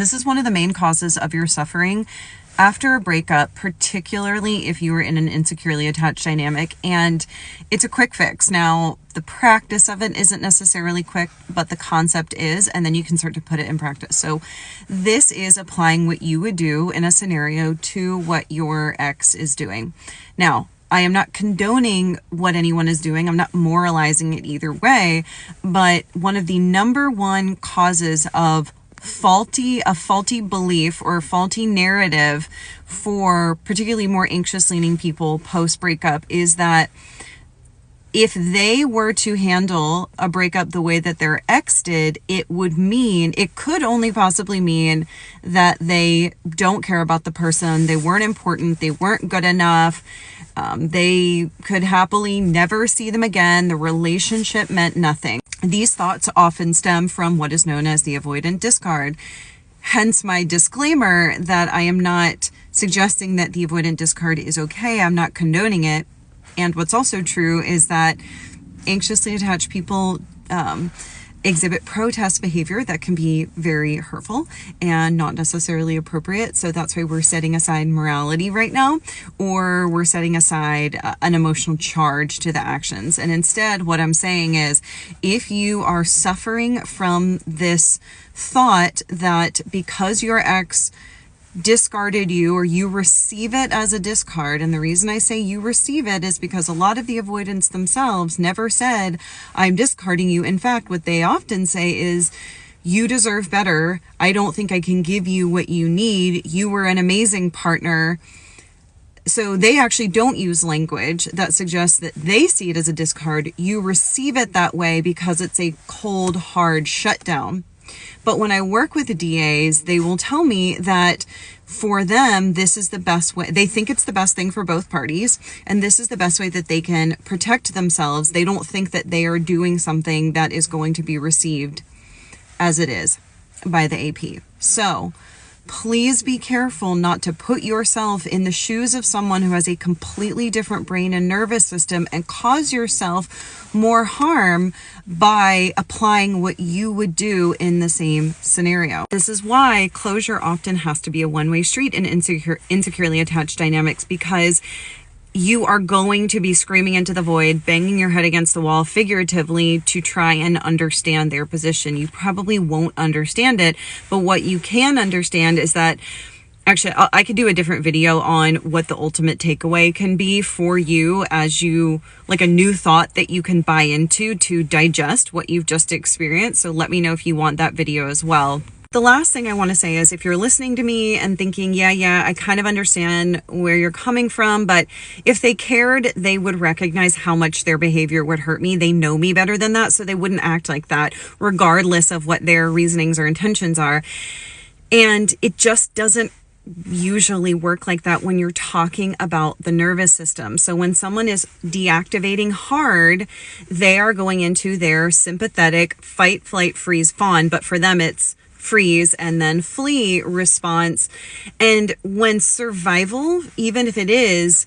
This is one of the main causes of your suffering after a breakup, particularly if you were in an insecurely attached dynamic, and it's a quick fix. Now, the practice of it isn't necessarily quick, but the concept is, and then you can start to put it in practice. So this is applying what you would do in a scenario to what your ex is doing. Now, I am not condoning what anyone is doing. I'm not moralizing it either way, but one of the number one causes of a faulty belief or a faulty narrative for particularly more anxious leaning people post breakup is that if they were to handle a breakup the way that their ex did, it could only possibly mean that they don't care about the person, they weren't important, they weren't good enough, they could happily never see them again, the relationship meant nothing. These thoughts often stem from what is known as the avoidant discard. Hence my disclaimer that I am not suggesting that the avoidant discard is okay. I'm not condoning it. And what's also true is that anxiously attached people exhibit protest behavior that can be very hurtful and not necessarily appropriate. So that's why we're setting aside morality right now, or we're setting aside an emotional charge to the actions. And instead, what I'm saying is, if you are suffering from this thought that because your ex discarded you, or you receive it as a discard, and the reason I say you receive it is because a lot of the avoidants themselves never said, I'm discarding you. In fact, what they often say is, you deserve better. I don't think I can give you what you need. You were an amazing partner. So they actually don't use language that suggests that they see it as a discard. You receive it that way because it's a cold, hard shutdown. But when I work with the DAs, they will tell me that for them, this is the best way. They think it's the best thing for both parties, and this is the best way that they can protect themselves. They don't think that they are doing something that is going to be received as it is by the AP. So please be careful not to put yourself in the shoes of someone who has a completely different brain and nervous system and cause yourself more harm by applying what you would do in the same scenario. This is why closure often has to be a one-way street in insecurely attached dynamics, because you are going to be screaming into the void, banging your head against the wall figuratively to try and understand their position. You probably won't understand it, but what you can understand is that, actually, I could do a different video on what the ultimate takeaway can be for you as you, like a new thought that you can buy into to digest what you've just experienced. So let me know if you want that video as well. The last thing I want to say is, if you're listening to me and thinking, yeah, I kind of understand where you're coming from, but if they cared, they would recognize how much their behavior would hurt me. They know me better than that, so they wouldn't act like that, regardless of what their reasonings or intentions are. And it just doesn't usually work like that when you're talking about the nervous system. So when someone is deactivating hard, they are going into their sympathetic fight, flight, freeze, fawn, but for them it's freeze and then flee response. And when survival, even if it is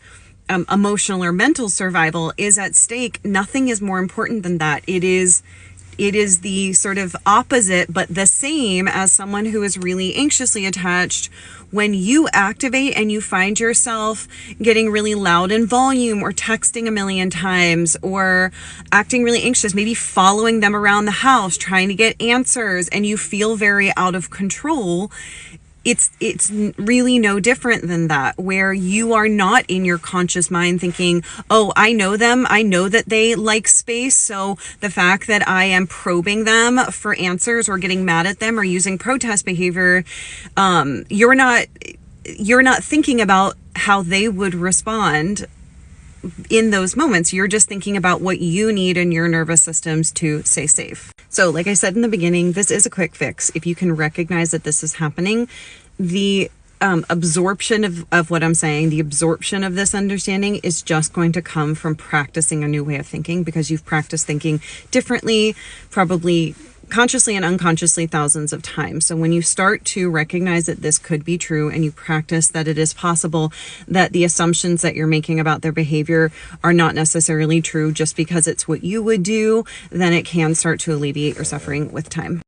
emotional or mental survival, is at stake, nothing is more important than that. It is the sort of opposite, but the same as someone who is really anxiously attached. When you activate and you find yourself getting really loud in volume, or texting a million times, or acting really anxious, maybe following them around the house, trying to get answers, and you feel very out of control, it's really no different than that, where you are not in your conscious mind thinking, oh, I know them, I know that they like space, so the fact that I am probing them for answers or getting mad at them or using protest behavior, you're not thinking about how they would respond in those moments. You're just thinking about what you need in your nervous systems to stay safe. So like I said in the beginning, this is a quick fix. If you can recognize that this is happening, the absorption of what I'm saying, the absorption of this understanding is just going to come from practicing a new way of thinking, because you've practiced thinking differently, probably consciously and unconsciously, thousands of times. So when you start to recognize that this could be true, and you practice that it is possible that the assumptions that you're making about their behavior are not necessarily true just because it's what you would do, then it can start to alleviate your suffering with time.